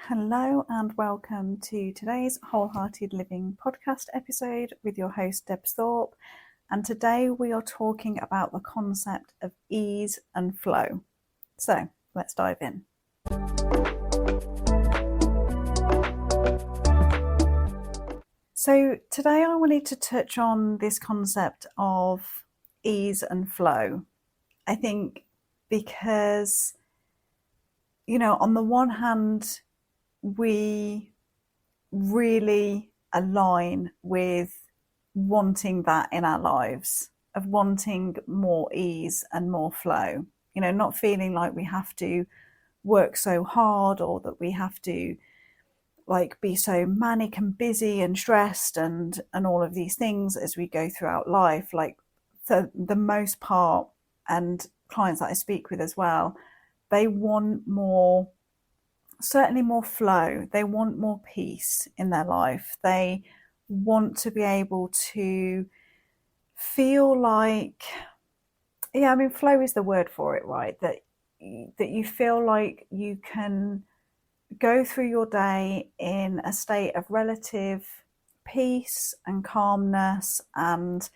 Hello and welcome to today's WholeHearted Living podcast episode with your host Debs Thorpe. And today we are talking about the concept of ease and flow. So let's dive in. So today I wanted to touch on this concept of ease and flow. I think because, on the one hand, we really align with wanting that in our lives, of wanting more ease and more flow, not feeling like we have to work so hard or that we have to be so manic and busy and stressed and all of these things as we go throughout life. For the most part, and clients that I speak with as well, they want more, certainly more flow. They want more peace in their life. They want to be able to feel like, flow is the word for it, right? That you feel like you can go through your day in a state of relative peace and calmness, and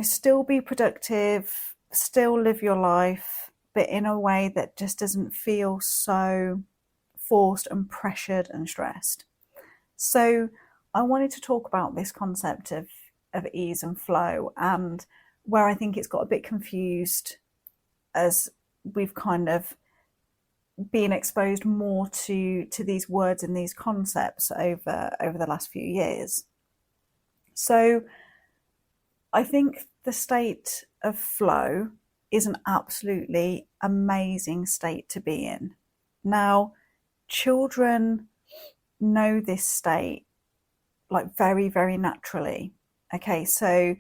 still be productive, still live your life, but in a way that just doesn't feel so forced and pressured and stressed. So I wanted to talk about this concept of ease and flow, and where I think it's got a bit confused as we've kind of been exposed more to these words and these concepts over the last few years. So I think the state of flow is an absolutely amazing state to be in. Now, children know this state very, very naturally. Okay, so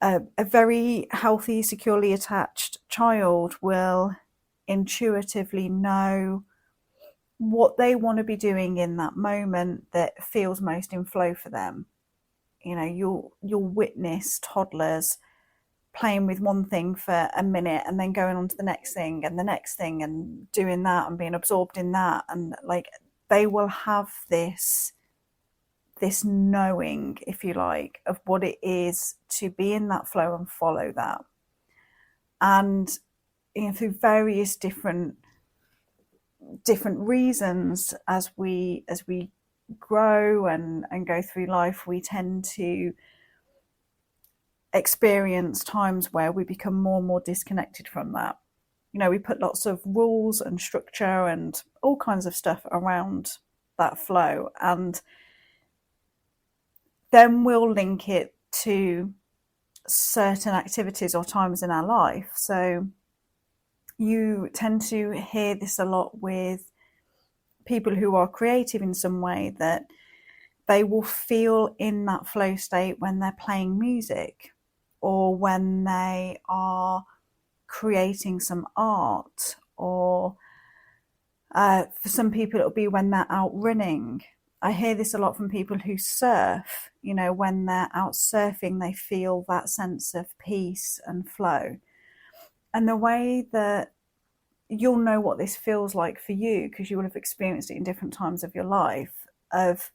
a very healthy, securely attached child will intuitively know what they want to be doing in that moment that feels most in flow for them. You'll witness toddlers playing with one thing for a minute and then going on to the next thing and the next thing and doing that and being absorbed in that, and they will have this knowing, if you like, of what it is to be in that flow and follow that. And through various different reasons, as we grow and go through life, we tend to experience times where we become more and more disconnected from that. We put lots of rules and structure and all kinds of stuff around that flow, and then we'll link it to certain activities or times in our life. So you tend to hear this a lot with people who are creative in some way, that they will feel in that flow state when they're playing music or when they are creating some art, or for some people it'll be when they're out running. I hear this a lot from people who surf. When they're out surfing, they feel that sense of peace and flow. And the way that you'll know what this feels like for you, because you will have experienced it in different times of your life, of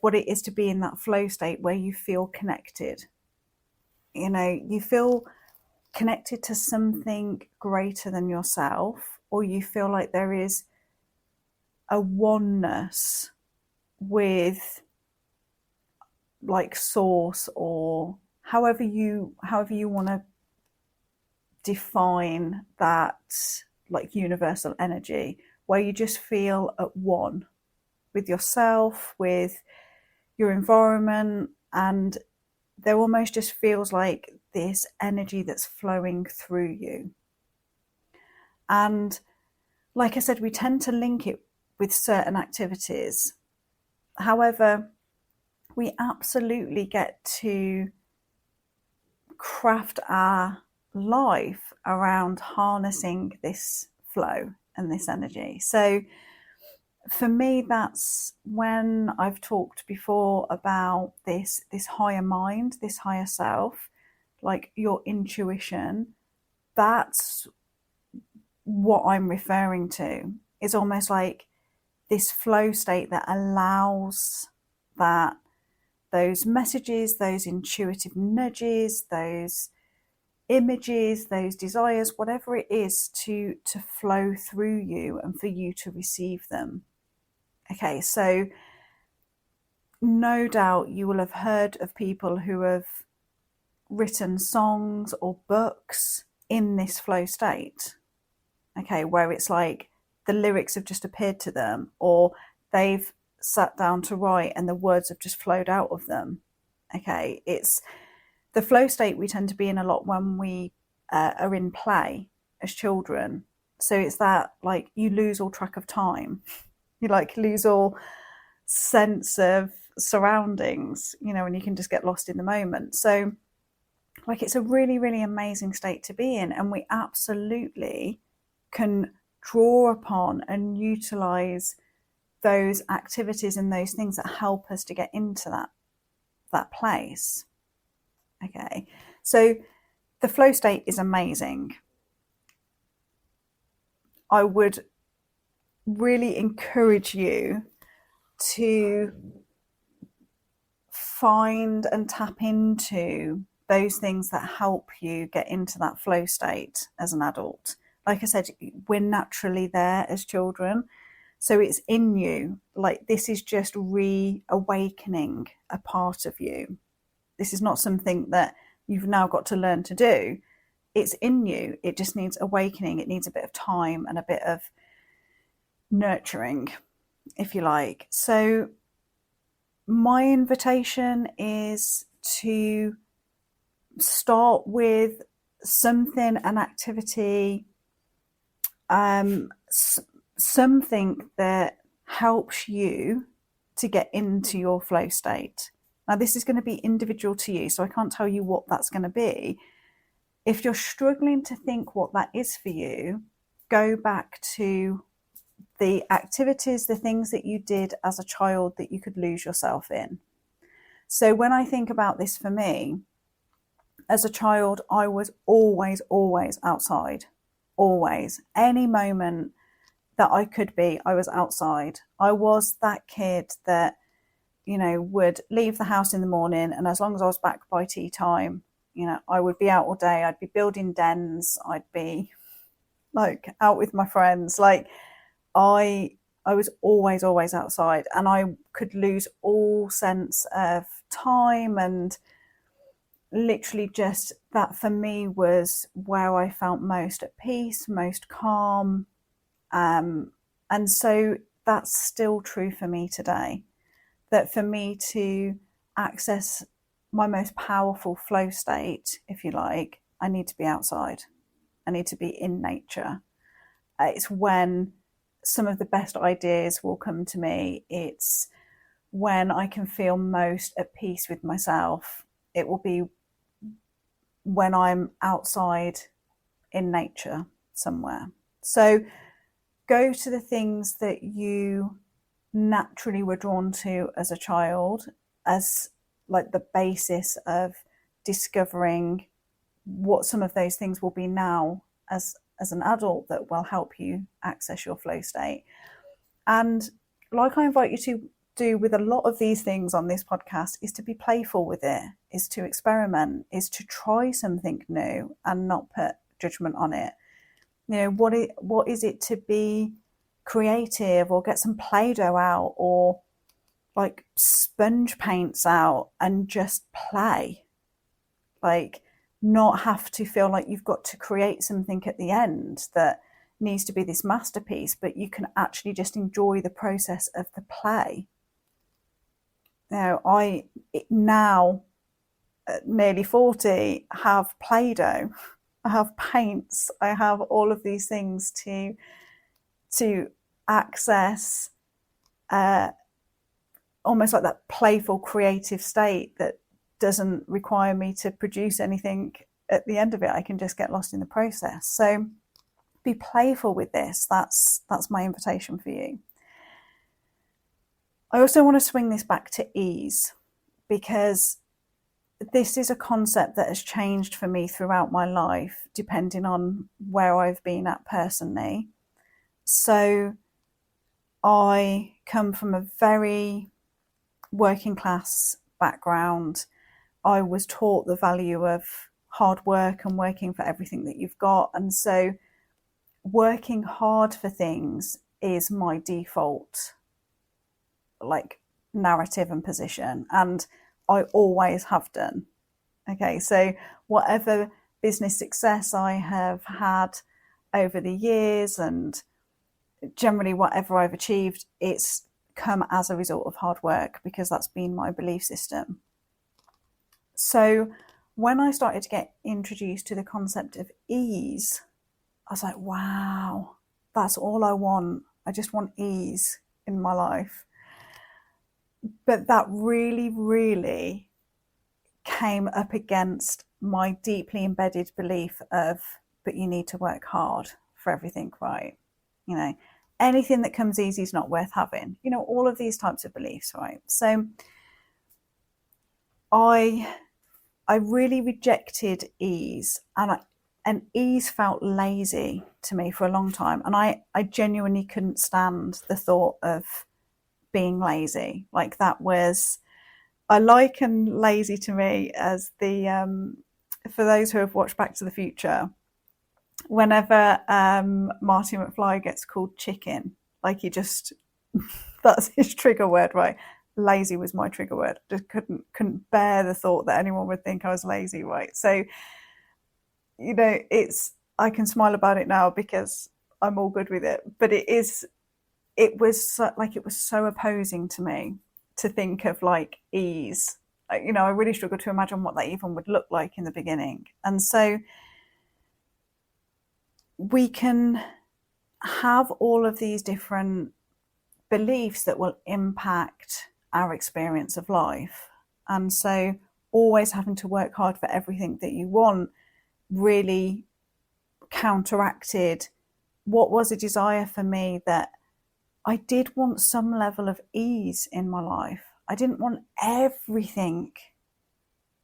what it is to be in that flow state where you feel connected. You feel connected to something greater than yourself, or you feel like there is a oneness with source, or however you want to define that, universal energy, where you just feel at one with yourself, with your environment, and there almost just feels like this energy that's flowing through you. And like I said, we tend to link it with certain activities. However, we absolutely get to craft our life around harnessing this flow and this energy. So for me, that's when I've talked before about this higher mind, this higher self, your intuition. That's what I'm referring to. is almost like this flow state that allows that those messages, those intuitive nudges, those images, those desires, whatever it is, to flow through you and for you to receive them. Okay, so no doubt you will have heard of people who have written songs or books in this flow state. Okay, where it's like the lyrics have just appeared to them, or they've sat down to write and the words have just flowed out of them. Okay, it's the flow state we tend to be in a lot when we are in play as children. So it's that, like, you lose all track of time. You like lose all sense of surroundings, and you can just get lost in the moment. So like, it's a really, really amazing state to be in, and we absolutely can draw upon and utilize those activities and those things that help us to get into that place. Okay, so the flow state is amazing. I would really encourage you to find and tap into those things that help you get into that flow state as an adult. Like I said, we're naturally there as children. So it's in you. Like, this is just reawakening a part of you. This is not something that you've now got to learn to do. It's in you. It just needs awakening. It needs a bit of time and a bit of nurturing, if you like. So my invitation is to start with something, an activity, something that helps you to get into your flow state. Now, this is going to be individual to you, so I can't tell you what that's going to be. If you're struggling to think what that is for you, go back to the activities, the things that you did as a child that you could lose yourself in. So when I think about this, for me, as a child, I was always outside. Always. Any moment that I could be, I was outside. I was that kid that, would leave the house in the morning, and as long as I was back by tea time, I would be out all day. I'd be building dens. I'd be like out with my friends. Like, I was always outside, and I could lose all sense of time, and literally just that for me was where I felt most at peace, most calm. And so that's still true for me today, that for me to access my most powerful flow state, if you like, I need to be outside. I need to be in nature. It's when some of the best ideas will come to me. It's when I can feel most at peace with myself. It will be when I'm outside in nature somewhere. So go to the things that you naturally were drawn to as a child, as like the basis of discovering what some of those things will be now as an adult that will help you access your flow state. And like I invite you to do with a lot of these things on this podcast, is to be playful with it, is to experiment, is to try something new and not put judgment on it. What is it to be creative, or get some Play-Doh out, or like sponge paints out and just play? Like, not have to feel like you've got to create something at the end that needs to be this masterpiece, but you can actually just enjoy the process of the play. I now at nearly 40 have Play-Doh, I have paints, I have all of these things to access almost like that playful creative state that doesn't require me to produce anything at the end of it. I can just get lost in the process. So be playful with this. That's my invitation for you. I also want to swing this back to ease, because this is a concept that has changed for me throughout my life, depending on where I've been at personally. So I come from a very working class background. I was taught the value of hard work and working for everything that you've got. And so working hard for things is my default like narrative and position, and I always have done. Okay, so whatever business success I have had over the years, and generally whatever I've achieved, it's come as a result of hard work, because that's been my belief system. So when I started to get introduced to the concept of ease, I was like, wow, that's all I want. I just want ease in my life. But that really, really came up against my deeply embedded belief of, but you need to work hard for everything, right? You know, anything that comes easy is not worth having. You know, all of these types of beliefs, right? So I really rejected ease, and ease felt lazy to me for a long time. And I genuinely couldn't stand the thought of being lazy. Like, that was, I liken lazy to me as the, for those who have watched Back to the Future, whenever Marty McFly gets called chicken, like he just, that's his trigger word, right? Lazy was my trigger word. Just couldn't bear the thought that anyone would think I was lazy, right? So, you know, I can smile about it now because I'm all good with it. But it was so opposing to me to think of like ease. You know, I really struggled to imagine what that even would look like in the beginning. And so we can have all of these different beliefs that will impact our experience of life. And so always having to work hard for everything that you want really counteracted what was a desire for me, that I did want some level of ease in my life. I didn't want everything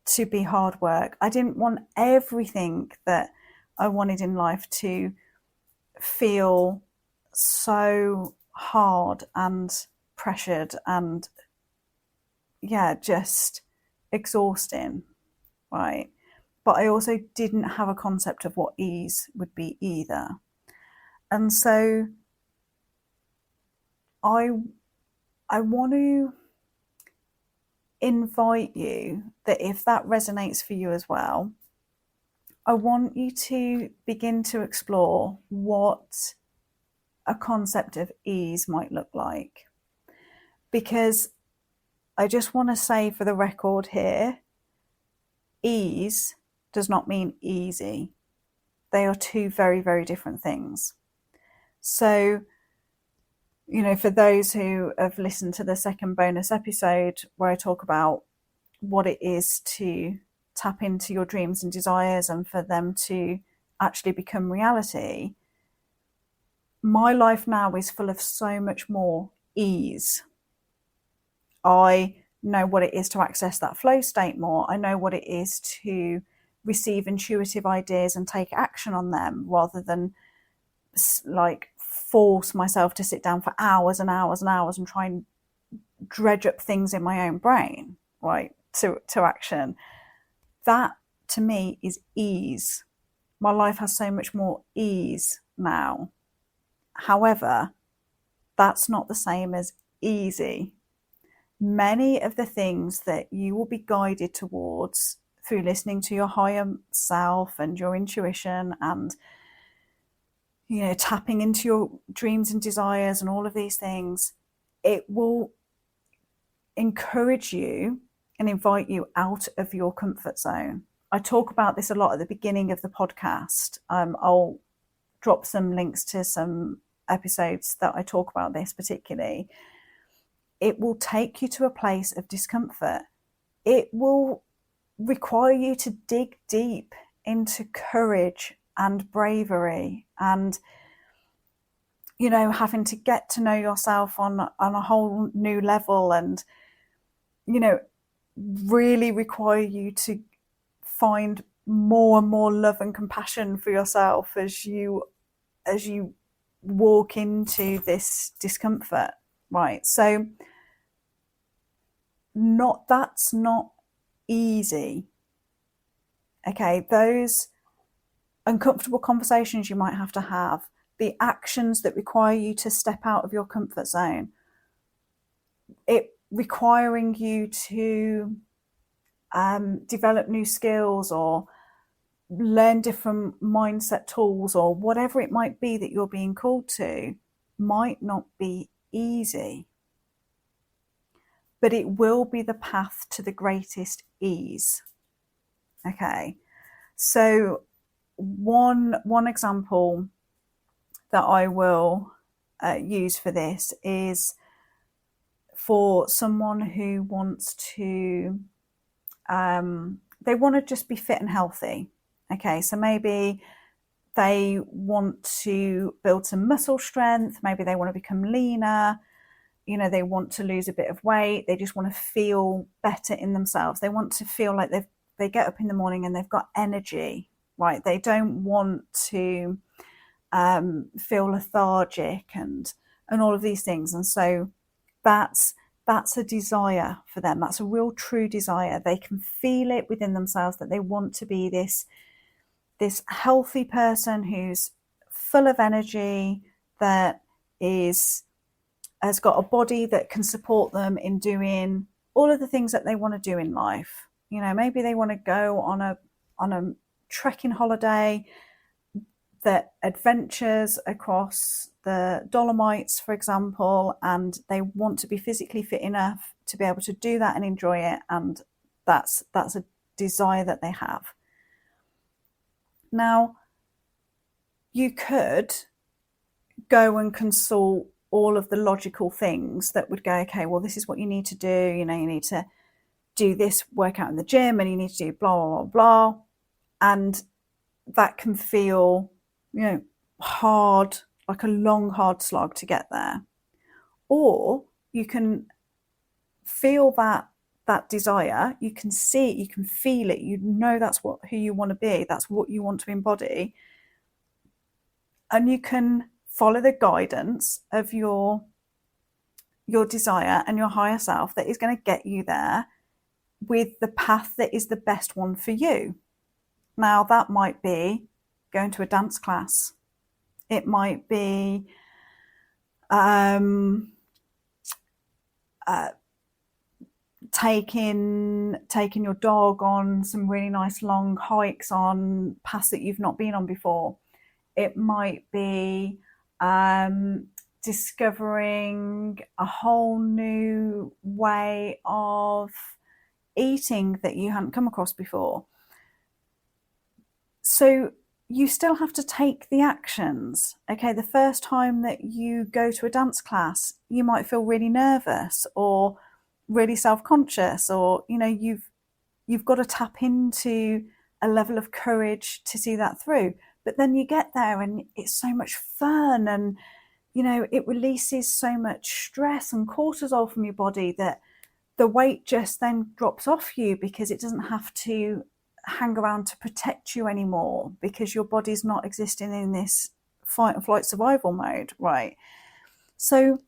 to be hard work. I didn't want everything that I wanted in life to feel so hard and pressured and, yeah, just exhausting, right? But I also didn't have a concept of what ease would be either. And so I want to invite you that if that resonates for you as well, I want you to begin to explore what a concept of ease might look like. Because I just want to say for the record here, ease does not mean easy. They are two very, very different things. So, you know, for those who have listened to the second bonus episode where I talk about what it is to tap into your dreams and desires and for them to actually become reality, my life now is full of so much more ease. I know what it is to access that flow state more. I know what it is to receive intuitive ideas and take action on them, rather than like force myself to sit down for hours and hours and hours and try and dredge up things in my own brain, right, to action. That to me is ease. My life has so much more ease now. However, that's not the same as easy. Many of the things that you will be guided towards through listening to your higher self and your intuition and, you know, tapping into your dreams and desires and all of these things, it will encourage you and invite you out of your comfort zone. I talk about this a lot at the beginning of the podcast. I'll drop some links to some episodes that I talk about this particularly. It will take you to a place of discomfort. It will require you to dig deep into courage and bravery and, you know, having to get to know yourself on a whole new level, and, you know, really require you to find more and more love and compassion for yourself as you walk into this discomfort, right? So that's not easy. Okay, those uncomfortable conversations you might have to have, the actions that require you to step out of your comfort zone, it requiring you to develop new skills or learn different mindset tools or whatever it might be that you're being called to, might not be easy, but it will be the path to the greatest ease. Okay, so one example that I will use for this is for someone who wants to they want to just be fit and healthy. Okay, so maybe they want to build some muscle strength, maybe they want to become leaner, they want to lose a bit of weight, they just want to feel better in themselves. They want to feel like they get up in the morning and they've got energy, right? They don't want to feel lethargic and all of these things. And so that's a desire for them. That's a real true desire. They can feel it within themselves that they want to be this healthy person who's full of energy, that has got a body that can support them in doing all of the things that they want to do in life. Maybe they want to go on a trekking holiday that adventures across the Dolomites, for example, and they want to be physically fit enough to be able to do that and enjoy it, and that's a desire that they have. Now, you could go and consult all of the logical things that would go, okay, well, this is what you need to do. You need to do this workout in the gym and you need to do blah, blah, blah, blah. And that can feel, hard, like a long, hard slog to get there. Or you can feel that desire, you can see it, you can feel it, that's who you want to be, that's what you want to embody. And you can follow the guidance of your desire and your higher self that is going to get you there with the path that is the best one for you. Now, that might be going to a dance class. It might be taking your dog on some really nice long hikes on paths that you've not been on before. It might be discovering a whole new way of eating that you hadn't come across before. So you still have to take the actions. Okay, the first time that you go to a dance class, you might feel really nervous or really self-conscious, or you've got to tap into a level of courage to see that through. But then you get there and it's so much fun, and it releases so much stress and cortisol from your body that the weight just then drops off you, because it doesn't have to hang around to protect you anymore, because your body's not existing in this fight or flight survival mode, right? So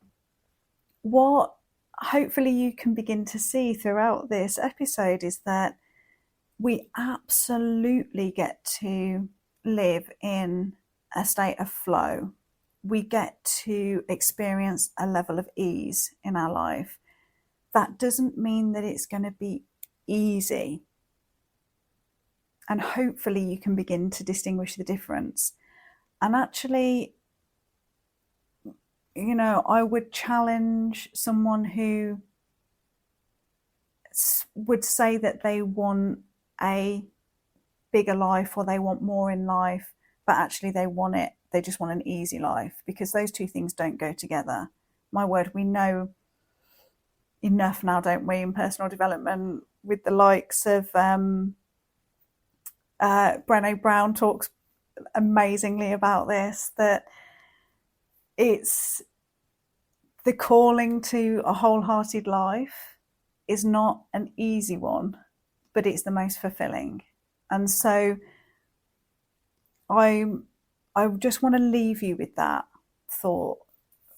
what hopefully you can begin to see throughout this episode is that we absolutely get to live in a state of flow. We get to experience a level of ease in our life. That doesn't mean that it's going to be easy. And hopefully you can begin to distinguish the difference. And actually, I would challenge someone who would say that they want a bigger life or they want more in life, but actually they just want an easy life, because those two things don't go together. My word, we know enough now, don't we, in personal development, with the likes of Brené Brown talks amazingly about this, that it's the calling to a wholehearted life is not an easy one, but it's the most fulfilling. And so I just want to leave you with that thought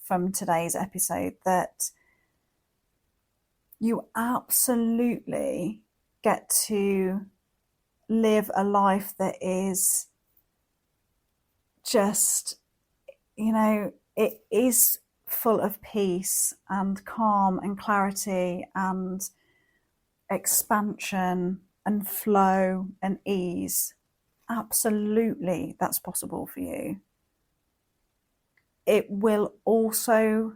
from today's episode, that you absolutely get to live a life that is just, it is full of peace and calm and clarity and expansion and flow and ease. Absolutely, that's possible for you. It will also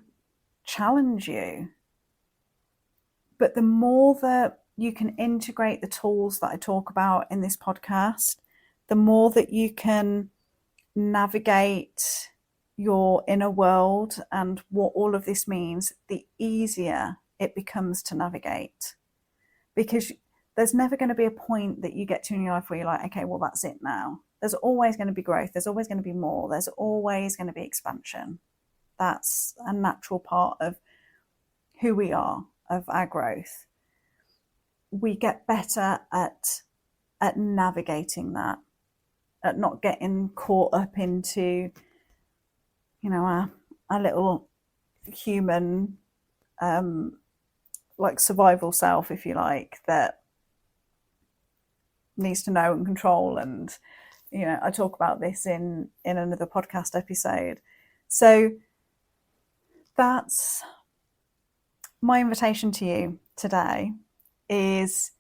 challenge you. But the more that you can integrate the tools that I talk about in this podcast, the more that you can navigate your inner world and what all of this means, the easier it becomes to navigate. Because there's never going to be a point that you get to in your life where you're like, okay, well, that's it now. There's always going to be growth. There's always going to be more. There's always going to be expansion. That's a natural part of who we are, of our growth. We get better at navigating that, at not getting caught up into, our little human, like survival self, if you like, that needs to know and control. And, I talk about this in another podcast episode. So that's my invitation to you today, is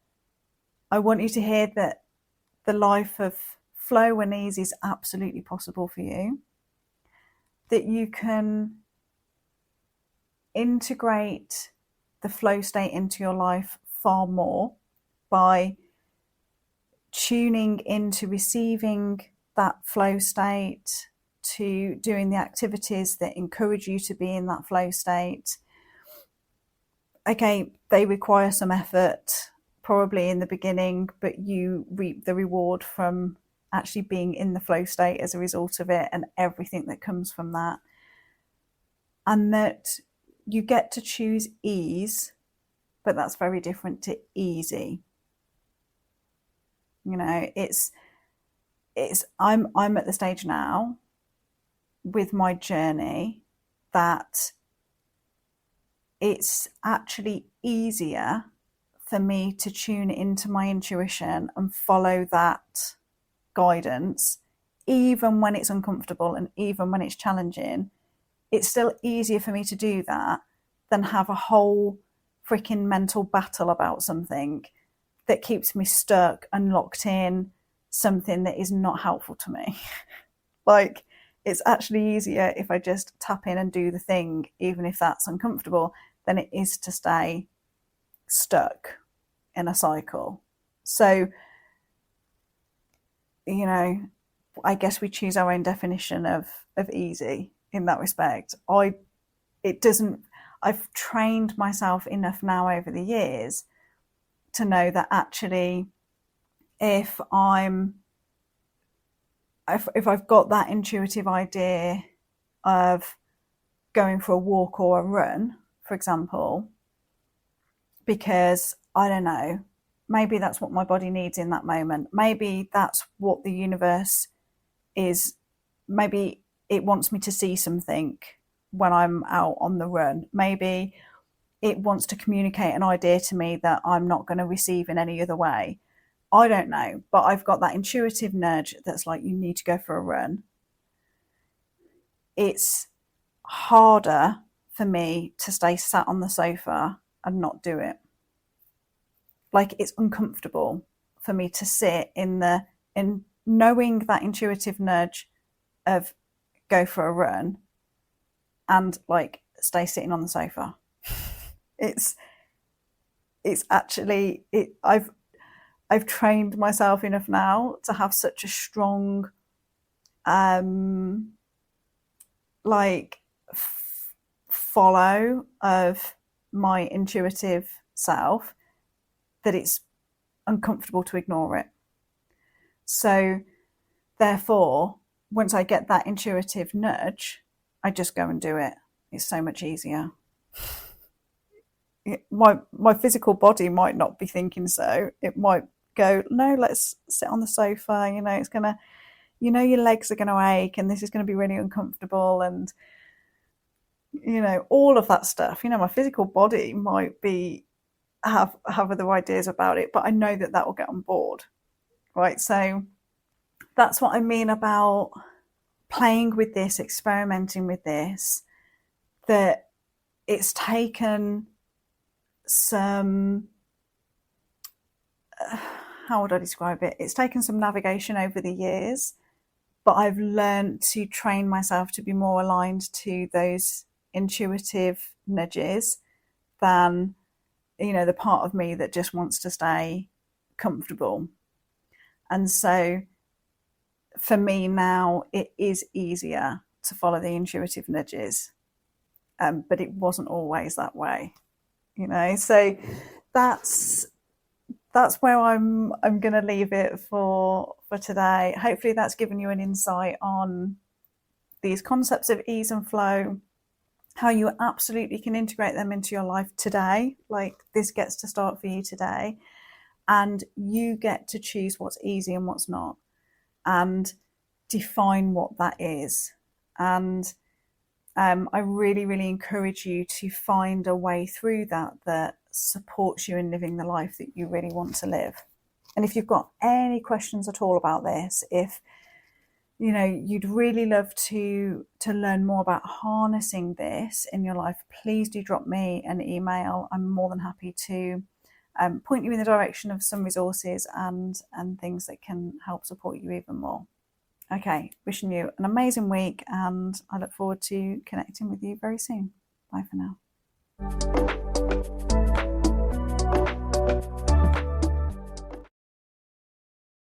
I want you to hear that the life of flow and ease is absolutely possible for you, that you can integrate the flow state into your life far more by tuning into receiving that flow state, to doing the activities that encourage you to be in that flow state. Okay, they require some effort, probably in the beginning, but you reap the reward from actually being in the flow state as a result of it, and everything that comes from that. And that you get to choose ease, but that's very different to easy. I'm at the stage now with my journey that it's actually easier for me to tune into my intuition and follow that guidance, even when it's uncomfortable and even when it's challenging. It's still easier for me to do that than have a whole freaking mental battle about something that keeps me stuck and locked in something that is not helpful to me. Like, it's actually easier if I just tap in and do the thing, even if that's uncomfortable, than it is to stay stuck in a cycle. So, I guess we choose our own definition of easy in that respect. I've trained myself enough now over the years to know that actually if I've got that intuitive idea of going for a walk or a run, for example, because I don't know, maybe that's what my body needs in that moment. Maybe that's what the universe is. Maybe it wants me to see something when I'm out on the run. Maybe it wants to communicate an idea to me that I'm not going to receive in any other way. I don't know, but I've got that intuitive nudge that's like, you need to go for a run. It's harder for me to stay sat on the sofa and not do it. Like, it's uncomfortable for me to sit in knowing that intuitive nudge of go for a run and like stay sitting on the sofa. It's actually, I've trained myself enough now to have such a strong, follow of my intuitive self that it's uncomfortable to ignore it. So therefore, once I get that intuitive nudge, I just go and do it. It's so much easier. My physical body might not be thinking so. It might go, no, let's sit on the sofa. It's gonna, your legs are gonna ache, and this is gonna be really uncomfortable. And all of that stuff. My physical body might be have other ideas about it, but I know that will get on board, right? So that's what I mean about playing with this, experimenting with this, that it's taken some, how would I describe it? It's taken some navigation over the years, but I've learned to train myself to be more aligned to those intuitive nudges than, the part of me that just wants to stay comfortable. And so for me now, it is easier to follow the intuitive nudges, but it wasn't always that way, So that's where I'm going to leave it for today. Hopefully that's given you an insight on these concepts of ease and flow, how you absolutely can integrate them into your life today. Like, this gets to start for you today, and you get to choose what's easy and what's not, and define what that is. And I really, really encourage you to find a way through that supports you in living the life that you really want to live. And if you've got any questions at all about this, if you'd really love to learn more about harnessing this in your life, please do drop me an email. I'm more than happy to point you in the direction of some resources and things that can help support you even more. Okay, wishing you an amazing week, and I look forward to connecting with you very soon. Bye for now.